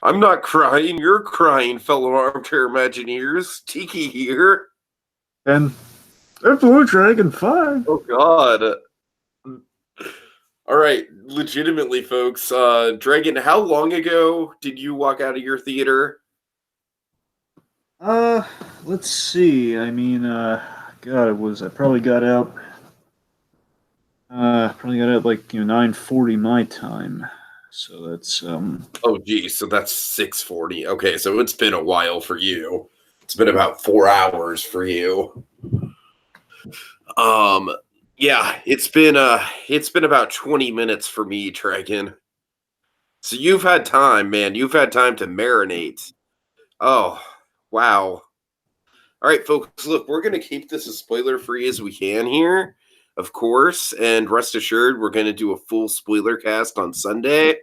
I'm not crying. You're crying, fellow armchair Imagineers. Tiki here. And Blue Dragon 5. Oh God. All right, legitimately, folks. Dragon, how long ago did you walk out of your theater? Uh, let's see. God, I probably got out like 9:40 my time. So that's Oh, geez, so that's 6:40. Okay, so it's been a while for you. It's been about 4 hours for you. Um, yeah, it's been about 20 minutes for me, Dragon. So you've had time, man. You've had time to marinate. Oh, wow. All right, folks, look, we're going to keep this as spoiler free as we can here, of course. And rest assured, we're going to do a full spoiler cast on Sunday.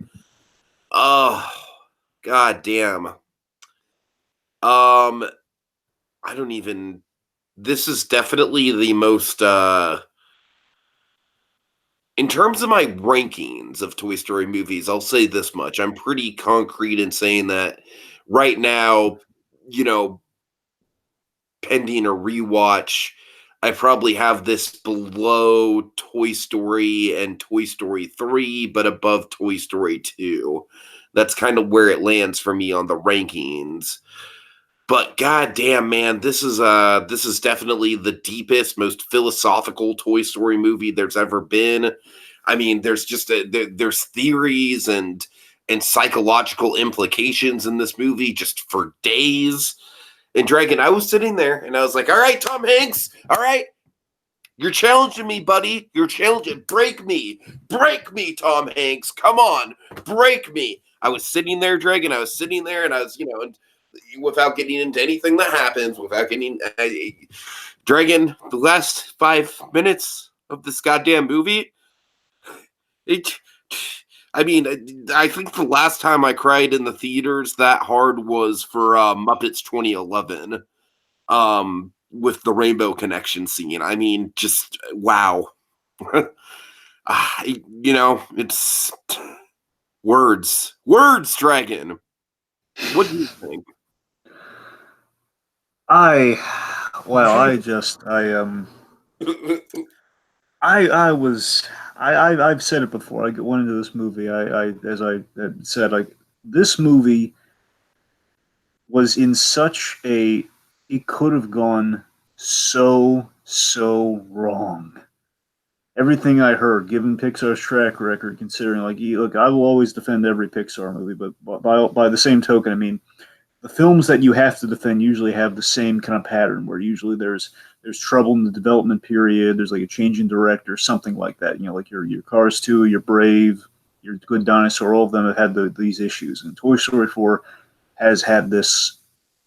Oh, god damn. Um, I don't even. This is definitely the most. In terms of my rankings of Toy Story movies, I'll say this much. I'm pretty concrete in saying that right now, you know, pending a rewatch, I probably have this below Toy Story and Toy Story 3, but above Toy Story 2. That's kind of where it lands for me on the rankings. But goddamn, man, this is definitely the deepest, most philosophical Toy Story movie there's ever been. I mean, there's just there's theories and psychological implications in this movie just for days. And Dragon, I was sitting there and I was like, all right, Tom Hanks, all right, you're challenging me, buddy. You're challenging. Break me. Break me, Tom Hanks. Come on. Break me. I was sitting there, Dragon. I was sitting there and I was, without getting into anything that happens, without getting. Dragon, the last 5 minutes of this goddamn movie, it. I mean, I think the last time I cried in the theaters that hard was for Muppets 2011. With the Rainbow Connection scene. I mean, just wow. It's words, Dragon. What do you think? I well, I just I was I've said it before. I went into this movie. I as I had said, like, this movie was in such a it could have gone so wrong. Everything I heard, given Pixar's track record, considering, like, look, I will always defend every Pixar movie, but by the same token, I mean, the films that you have to defend usually have the same kind of pattern, where usually there's trouble in the development period, there's like a change in director, something like that. Like your Cars 2, your Brave, your Good Dinosaur, all of them have had these issues, and Toy Story 4 has had this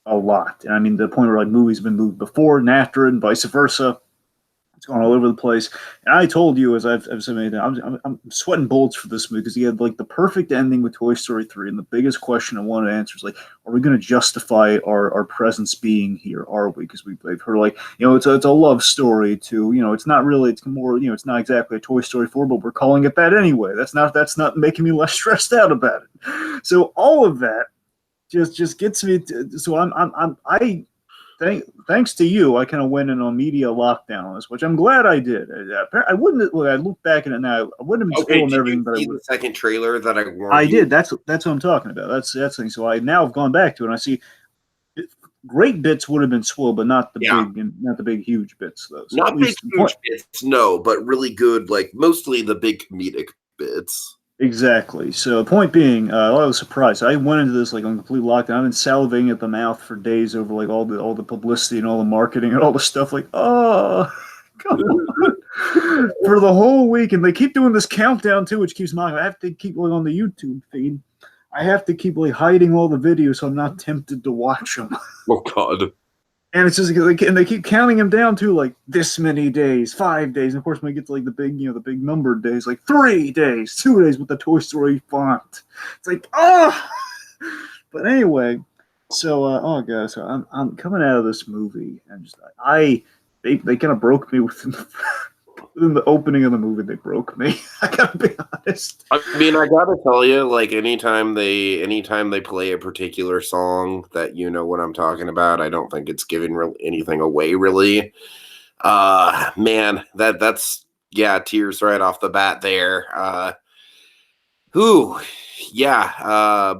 a lot. And I mean, the point where, like, movies have been moved before and after, and vice versa. It's going all over the place. And I told you, as I've said many times, I'm sweating bullets for this movie because he had like the perfect ending with Toy Story 3. And the biggest question I wanted to answer is, like, are we going to justify our presence being here? Are we? Because we've heard, like, it's a love story to, it's not really, it's more, it's not exactly a Toy Story 4, but we're calling it that anyway. That's not making me less stressed out about it. So all of that just gets me to, so I thanks to you, I kind of went in on media lockdown on this, which I'm glad I did. I wouldn't. Look, I look back at it now. I wouldn't have been Okay, spoiling did everything, you but I see would. the second trailer that I warned I you? did. That's what I'm talking about. That's the thing. So I now have gone back to it, and I see great bits would have been spoiled, but Yeah, not the big huge bits though. So at not big least the point. huge bits, no, but really good, like mostly the big comedic bits. Exactly. So the point being, I was surprised. I went into this like on complete lockdown. I've been salivating at the mouth for days over, like, all the publicity and all the marketing and all the stuff. Like, oh, come on. For the whole week, and they keep doing this countdown too, which keeps mine. I have to keep going on the YouTube feed. I have to keep, like, hiding all the videos so I'm not tempted to watch them. Oh God. And it's just like, and they keep counting them down to, like, this many days, 5 days. And of course, when we get to, like, the big numbered days, like 3 days, 2 days with the Toy Story font. It's like, oh. But anyway, so oh god, so I'm coming out of this movie, and just they kind of broke me within the In the opening of the movie, they broke me. I gotta be honest. I mean, I gotta tell you, like anytime they play a particular song that you know what I'm talking about, I don't think it's giving anything away really. Man, that's yeah, tears right off the bat there. Who, yeah,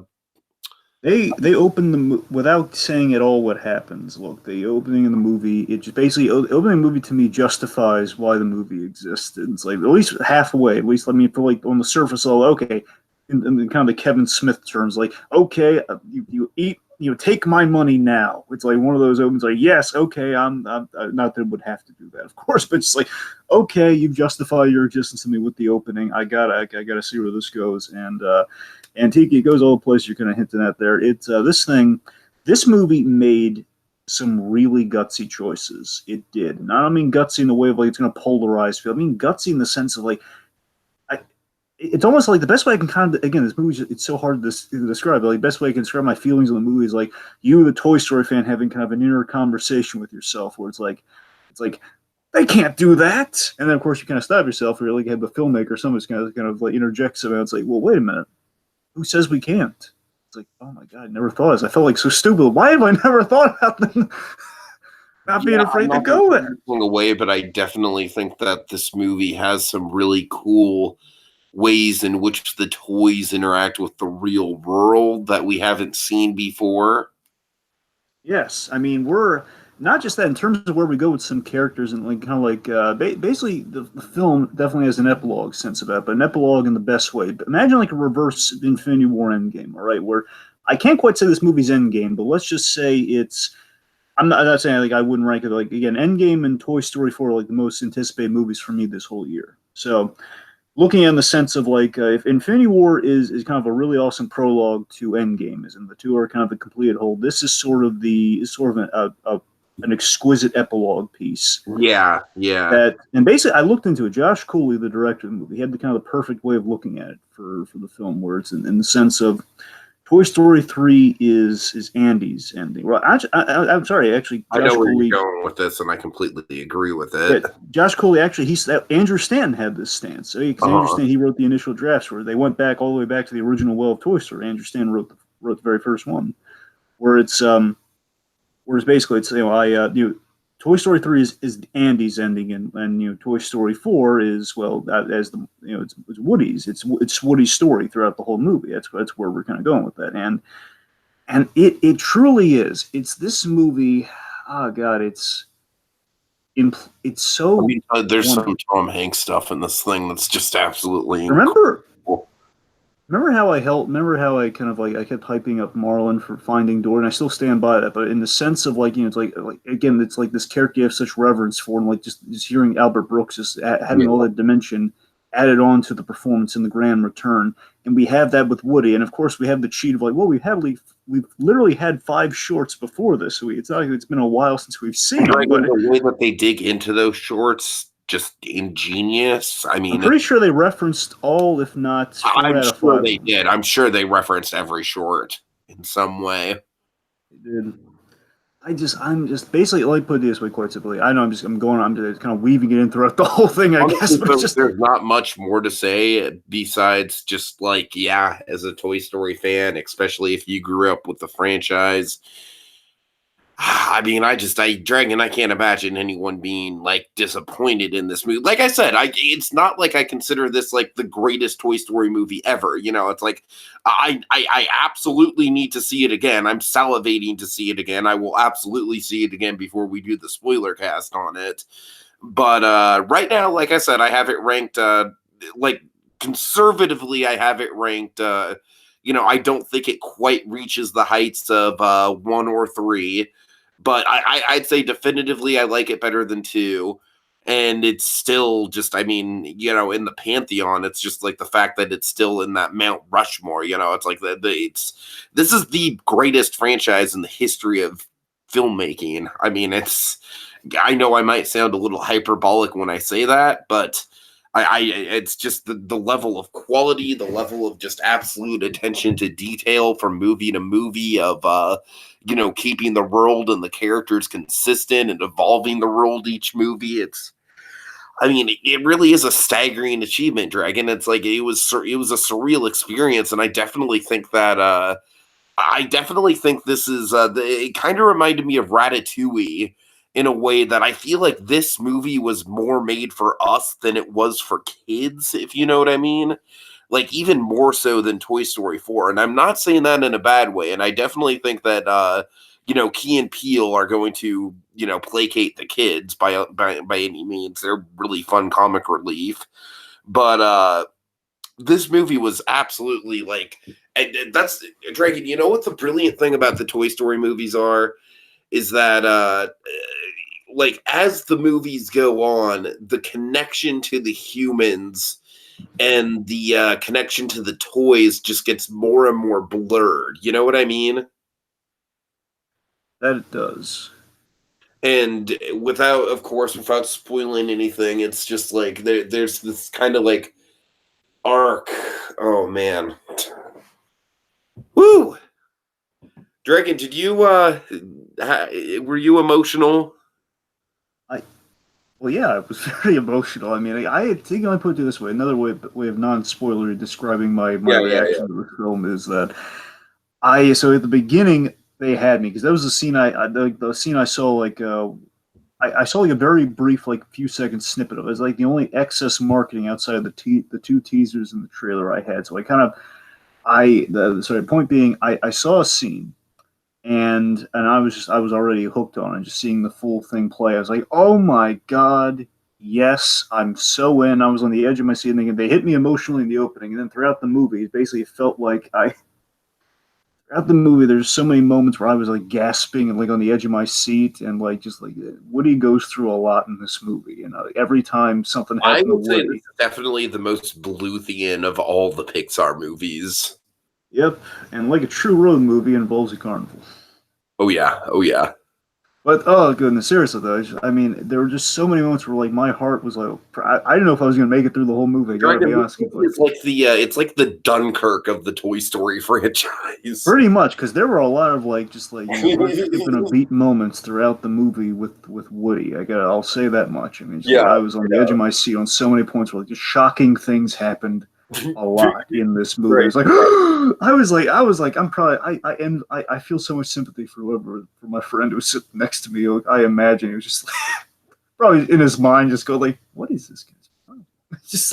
They open without saying at all what happens. Look, the opening of the movie, it just basically the opening of the movie to me justifies why the movie existed. It's like at least halfway, at least let me feel like on the surface, all okay, in kind of the Kevin Smith terms, like okay, you eat. You know, take my money now. It's like one of those opens, like yes, okay. I'm not that it would have to do that, of course, but it's like okay, you've justified your existence to me with the opening. I gotta see where this goes, and Tiki goes all the places you're kind of hinting at there. It's this movie made some really gutsy choices. It did. And I don't mean gutsy in the way of like it's going to polarize feel. I mean gutsy in the sense of like, it's almost like the best way I can kind of, again, this movie, it's so hard to describe, but like the best way I can describe my feelings on the movie is like you, the Toy Story fan, having kind of an inner conversation with yourself where it's like, they can't do that. And then of course you kind of stop yourself where you like have the filmmaker, somebody's kind of like interjects about it's like, well, wait a minute. Who says we can't? It's like, oh my god, I never thought of this. I felt like so stupid. Why have I never thought about them not being afraid to go there? Away, but I definitely think that this movie has some really cool ways in which the toys interact with the real world that we haven't seen before. Yes, I mean we're not just that in terms of where we go with some characters and like kind of like basically the film definitely has an epilogue sense of that, but an epilogue in the best way. But imagine like a reverse Infinity War Endgame, all right, where I can't quite say this movie's Endgame, but let's just say it's. I'm not saying like I wouldn't rank it like again Endgame and Toy Story 4 are like the most anticipated movies for me this whole year. So looking in the sense of like if Infinity War is kind of a really awesome prologue to Endgame, is and the two are kind of a completed whole. This is sort of an exquisite epilogue piece. Yeah, yeah. That and basically, I looked into it. Josh Cooley, the director of the movie, he had the kind of the perfect way of looking at it for the film, where it's in the sense of Toy Story 3 is Andy's ending. Well, I'm sorry, actually, Josh I know where Cooley, you're going with this, and I completely agree with it. Josh Cooley, actually, Andrew Stanton had this stance. Because Andrew Stanton, he wrote the initial drafts where they went back all the way back to the original well of Toy Story. Andrew Stanton wrote the very first one, where it's whereas basically it's Toy Story 3 is Andy's ending, and Toy Story 4 is as the it's Woody's. It's Woody's story throughout the whole movie. That's where we're kind of going with that, and it truly is. It's this movie. Oh God, it's so. I mean, there's wonderful. Some Tom Hanks stuff in this thing that's just absolutely. Remember how I kind of like I kept hyping up Marlon for Finding Dory, and I still stand by that. But in the sense of like it's like again, it's like this character you have such reverence for, and like just hearing Albert Brooks just having all that dimension added on to the performance in The Grand Return, and we have that with Woody, and of course we have the cheat of like, well, we've literally had 5 shorts before this, so it's not like it's been a while since we've seen them. But the way that they dig into those shorts. Just ingenious. I mean, I'm pretty sure they referenced all, if not 4 I'm out of sure 5. They did. I'm sure they referenced every short in some way. They did. I'm just basically, let me put it this way quite simply. I know I'm just kind of weaving it in throughout the whole thing, I guess. But there's not much more to say besides just like, yeah, as a Toy Story fan, especially if you grew up with the franchise, I mean, Dragon, I can't imagine anyone being like disappointed in this movie. Like I said, it's not like I consider this like the greatest Toy Story movie ever. It's like I absolutely need to see it again. I'm salivating to see it again. I will absolutely see it again before we do the spoiler cast on it. But right now, like I said, I have it ranked like conservatively. I have it ranked. I don't think it quite reaches the heights of 1 or 3. But I'd say definitively I like it better than 2. And it's still just, I mean, in the pantheon, it's just like the fact that it's still in that Mount Rushmore, it's like this is the greatest franchise in the history of filmmaking. I mean, I know I might sound a little hyperbolic when I say that, but it's just the level of quality, the level of just absolute attention to detail from movie to movie of, keeping the world and the characters consistent and evolving the world each movie. I mean, it really is a staggering achievement, Dragon. It's like it was a surreal experience, and I definitely think this is it kind of reminded me of Ratatouille in a way that I feel like this movie was more made for us than it was for kids, if you know what I mean. Like even more so than Toy Story 4. And I'm not saying that in a bad way. And I definitely think that Key and Peele are going to, placate the kids by any means. They're really fun comic relief. But this movie was absolutely like, and that's Dragon. You know what the brilliant thing about the Toy Story movies are is that like as the movies go on, the connection to the humans and the connection to the toys just gets more and more blurred. You know what I mean? That it does. And without spoiling anything, it's just like there's this kind of like arc. Oh man. Woo! Dragon, did you were you emotional? Well, yeah, it was very emotional. I mean, I think I put it this way. Another way of non-spoilery describing my Yeah. reaction to the film is that so at the beginning they had me because that was the scene the scene I saw like I saw like a very brief like few seconds snippet of it. It was like the only excess marketing outside of the two teasers in the trailer I had. So I kind of point being I saw a scene and I was already hooked on it. Just seeing the full thing play, I was like, oh my god, yes, I'm so in. I was on the edge of my seat, and they hit me emotionally in the opening, and then throughout the movie, it basically felt like throughout the movie, there's so many moments where I was like gasping and like on the edge of my seat, and like just like Woody goes through a lot in this movie. Every time something I happened to would say this Woody, is definitely the most Bluthian of all the Pixar movies. yep, and like a true road movie involves a carnival. Oh yeah, oh yeah. But oh goodness, seriously though, I mean, there were just so many moments where like my heart was like, I didn't know if I was gonna make it through the whole movie. I gotta Dragon be honest, is like it's like the Dunkirk of the Toy Story franchise. pretty much because there were a lot of like just like heart skipping a beat moments throughout the movie with Woody. I'll say that much. I mean, Yeah, I was on the edge of my seat on so many points where like just shocking things happened a lot in this movie. Right. I was like, I was like, I'm probably, I feel so much sympathy for for my friend who was sitting next to me. Like, I imagine he was just like, probably in his mind, just go like, what is this guy's problem? It's just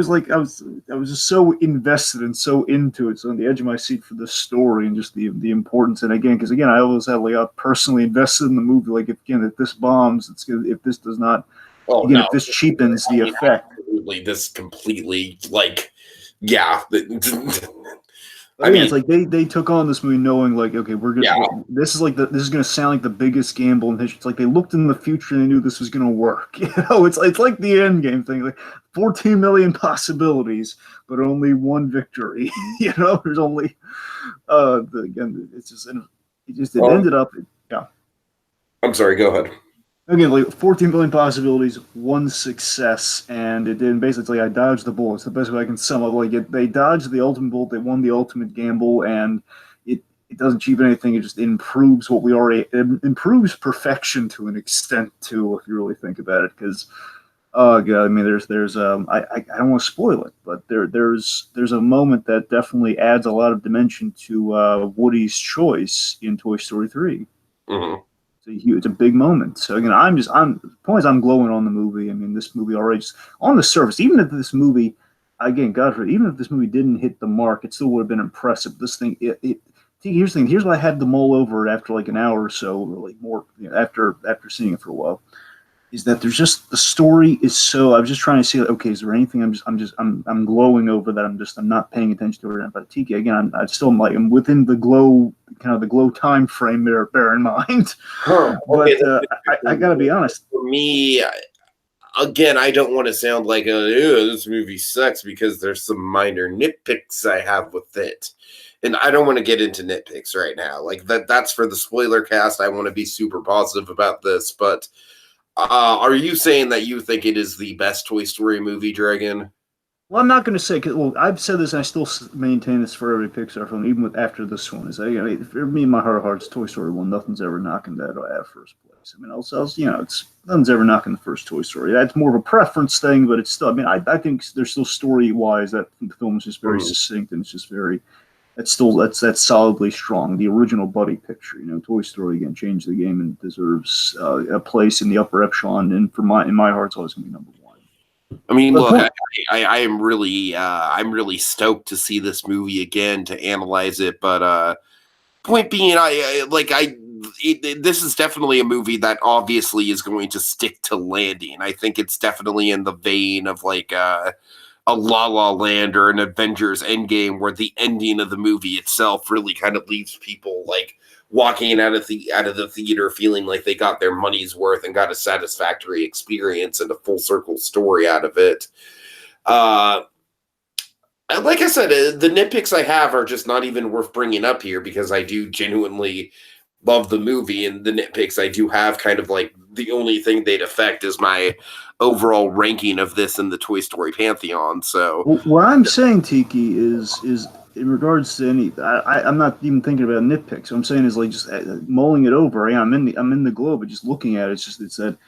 like, I was just so invested and so into it, so on the edge of my seat for this story and just the importance. And again, because again, I always have like I'm personally invested in the movie. Like if this bombs, it's good. If this does not, Oh again, no, if this cheapens the effect. absolutely. This completely like, yeah. I mean, it's like they took on this movie knowing like, okay, we're gonna yeah. this is like this is gonna sound like the biggest gamble in history. It's like they looked in the future and they knew this was gonna work. It's like the end game thing, like 14 million possibilities, but only one victory. There's only again, it ended up, yeah. I'm sorry. Go ahead. Again, like 14 billion possibilities, one success, and it did. Basically, I dodged the bullet. It's the best way I can sum up. They dodged the ultimate bullet, they won the ultimate gamble, and it doesn't achieve anything. It just improves it improves perfection to an extent too, if you really think about it. Because oh god, I mean, there's I don't want to spoil it, but there's a moment that definitely adds a lot of dimension to Woody's choice in Toy Story 3. Mm-hmm. It's a big moment. So again, the point is I'm glowing on the movie. I mean, this movie already just on the surface, even if this movie, again, God forbid, even if this movie didn't hit the mark, it still would have been impressive. This thing, here's the thing. Here's why I had to mull over it after like an hour or so, or like more, after seeing it for a while. Is that there's just the story is so. I was just trying to see, okay, is there anything I'm glowing over that I'm not paying attention to it. But Tiki, again, I'm within the glow, kind of the glow time frame there, bear in mind. Huh. But Okay, I gotta be honest. for me, again, I don't want to sound like this movie sucks because there's some minor nitpicks I have with it. And I don't want to get into nitpicks right now. Like that's for the spoiler cast. I want to be super positive about this, but are you saying that you think it is the best Toy Story movie, Dragon? Well, I'm not going to say, well, I've said this and I still maintain this for every Pixar film, even after this one. For me, in my heart of hearts, Toy Story 1, nothing's ever knocking that out of first place. wise. I mean, also, it's nothing's ever knocking the first Toy Story. That's more of a preference thing, but it's still. I mean, I think there's still story wise that the film is just very succinct and it's just very. That's solidly strong. The original Buddy picture, Toy Story again changed the game and deserves a place in the upper echelon. And in my heart, it's always going to be number one. I mean, look, I am really I'm really stoked to see this movie again to analyze it. But point being, this is definitely a movie that obviously is going to stick to landing. I think it's definitely in the vein of like a La La Land or an Avengers Endgame, where the ending of the movie itself really kind of leaves people like walking out of the theater feeling like they got their money's worth and got a satisfactory experience and a full circle story out of it. Like I said, the nitpicks I have are just not even worth bringing up here because I do genuinely love the movie, and the nitpicks I do have kind of like the only thing they'd affect is my overall ranking of this in the Toy Story pantheon. So what I'm saying, Tiki, is in regards to any, I'm not even thinking about nitpicks. What I'm saying is like just mulling it over. Yeah, I'm in the globe, but just looking at it, it's that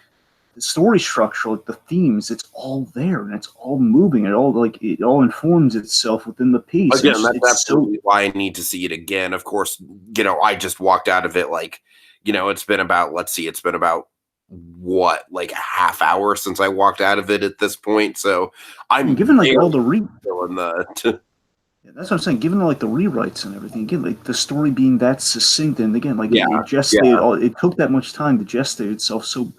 the story structure, like the themes, it's all there and it's all moving. It all informs itself within the piece. Again, that's absolutely why I need to see it again. Of course, I just walked out of it like, it's been about what, like a half hour since I walked out of it at this point. So I'm given like all the that's what I'm saying. Given like the rewrites and everything, again, like the story being that succinct, and again, like it gestated, it took that much time to gestate itself so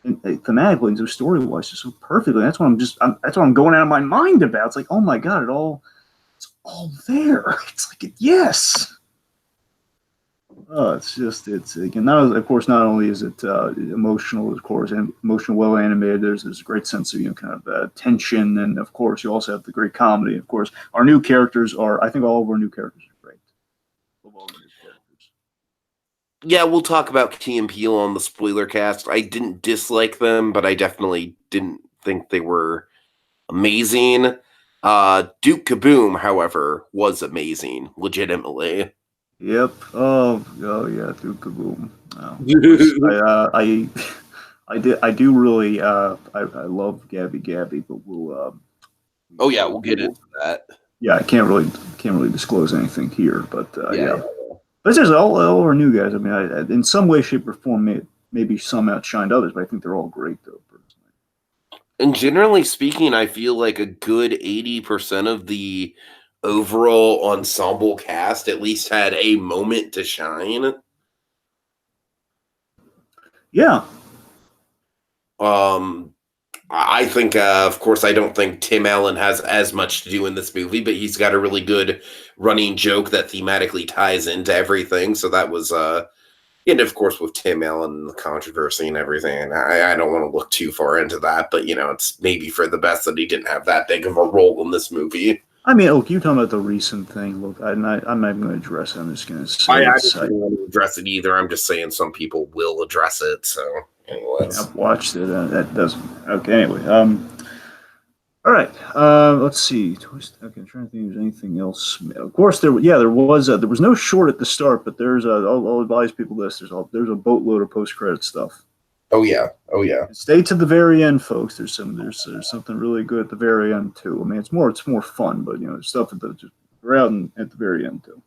thematically and so story wise, just so perfectly. That's what that's what I'm going out of my mind about. It's like, oh my god, it's all there. It's like yes. It's again. Of course, not only is it emotional, of course, and emotional, well animated. There's a great sense of kind of tension, and of course, you also have the great comedy. Of course, our new characters I think all of our new characters are great. All the new characters. Yeah, we'll talk about Key and Peele on the spoiler cast. I didn't dislike them, but I definitely didn't think they were amazing. Duke Kaboom, however, was amazing, legitimately. Yep. Oh yeah, Duke Kaboom. I do really I love Gabby, but we'll we'll get into that. Yeah, I can't really disclose anything here, but yeah. But this is all our new guys. I mean, in some way, shape, or form, maybe some outshined others, but I think they're all great though. Personally. And generally speaking, I feel like a good 80% of the overall ensemble cast at least had a moment to shine. Yeah. I think, of course, I don't think Tim Allen has as much to do in this movie, but he's got a really good running joke that thematically ties into everything. So that was, and of course, with Tim Allen and the controversy and everything, I don't want to look too far into that, but, it's maybe for the best that he didn't have that big of a role in this movie. I mean, look, you're talking about the recent thing. Look, I'm not even going to address it. I'm just going to say I don't want to address it either. I'm just saying some people will address it. So, anyways. I've watched it. That doesn't. Okay, anyway. All right. Let's see. Okay, I'm trying to think if there's anything else. Of course, there was no short at the start, but I'll advise people this. There's a boatload of post-credit stuff. Oh yeah. Stay to the very end, folks. There's something really good at the very end too. I mean, it's more fun, but there's stuff at the at the very end too.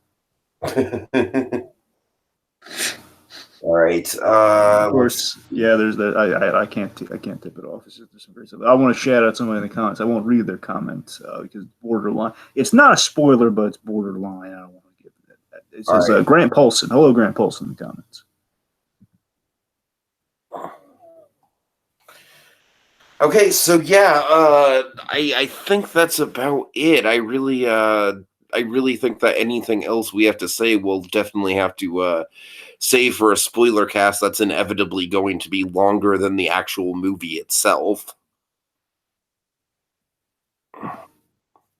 All right. Of course, yeah. There's that. I can't tip it off. It's just some great stuff. I want to shout out somebody in the comments. I won't read their comments because borderline. It's not a spoiler, but it's borderline. I don't want to give it. It says Grant Paulson. Hello, Grant Paulson in the comments. Okay, so yeah, I think that's about it. I really think that anything else we have to say, we'll definitely have to save for a spoiler cast that's inevitably going to be longer than the actual movie itself.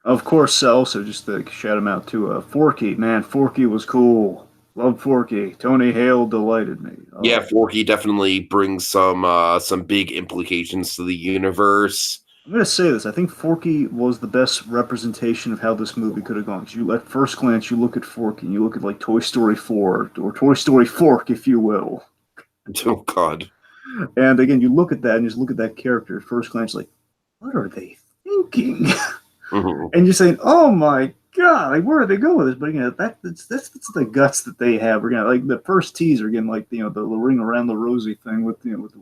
Of course, also just to shout him out to Forky. Man, Forky was cool. Love Forky. Tony Hale delighted me. Yeah, Forky definitely brings some big implications to the universe. I'm going to say this. I think Forky was the best representation of how this movie could have gone. Because at first glance, you look at Forky, and you look at like Toy Story 4, or Toy Story Fork, if you will. Oh, God. And again, you look at that and just look at that character at first glance, like, what are they thinking? Mhm. And you're saying, "Oh my god, like where are they going with this?" But again, that's the guts that they have. Again, like the first teaser, again, like the ring around the rosy thing with with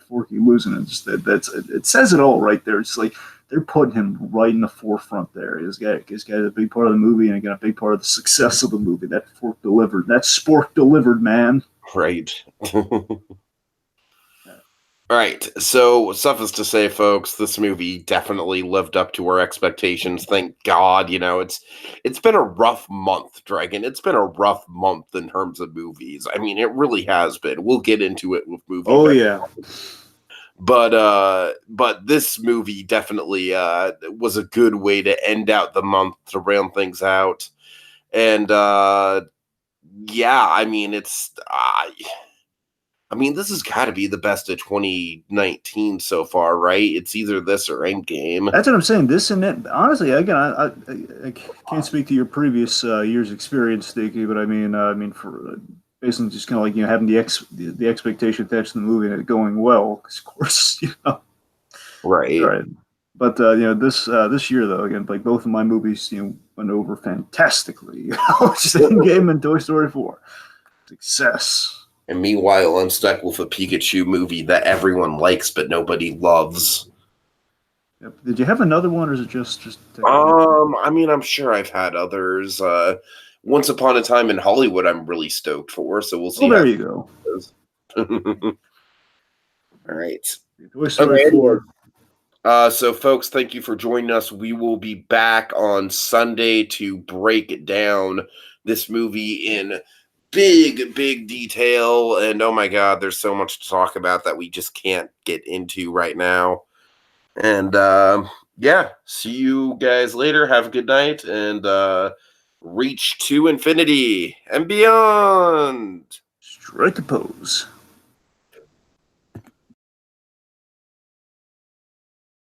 Forky losing it. Just it says it all right there. It's like they're putting him right in the forefront there. This guy's a big part of the movie, and again, a big part of the success of the movie. That spork delivered, man. Right. All right. So, suffice to say, folks, this movie definitely lived up to our expectations. Thank God. It's been a rough month, Dragon. It's been a rough month in terms of movies. I mean, it really has been. We'll get into it with movie Oh better. yeah, But this movie definitely was a good way to end out the month to round things out. And yeah, I mean, this has got to be the best of 2019 so far, right? It's either this or Endgame. that's what I'm saying. This and that. Honestly, again, I can't speak to your previous year's experience, Tiki, but I mean, for based on just kind of like having the expectation attached to the movie and it going well, 'cause of course, Right. right. But this year though, again, like both of my movies, went over fantastically. Just Endgame and Toy Story 4, success. And meanwhile, I'm stuck with a Pikachu movie that everyone likes but nobody loves. Yep. Did you have another one, or is it just? I mean, I'm sure I've had others. Once Upon a Time in Hollywood, I'm really stoked for, so we'll see Well, how there it you go. goes. All right. Toy Story Okay. 4. So, folks, thank you for joining us. We will be back on Sunday to break down this movie in big detail. And oh my God, there's so much to talk about that we just can't get into right now. And yeah, see you guys later. Have a good night and reach to infinity and beyond. Strike a pose.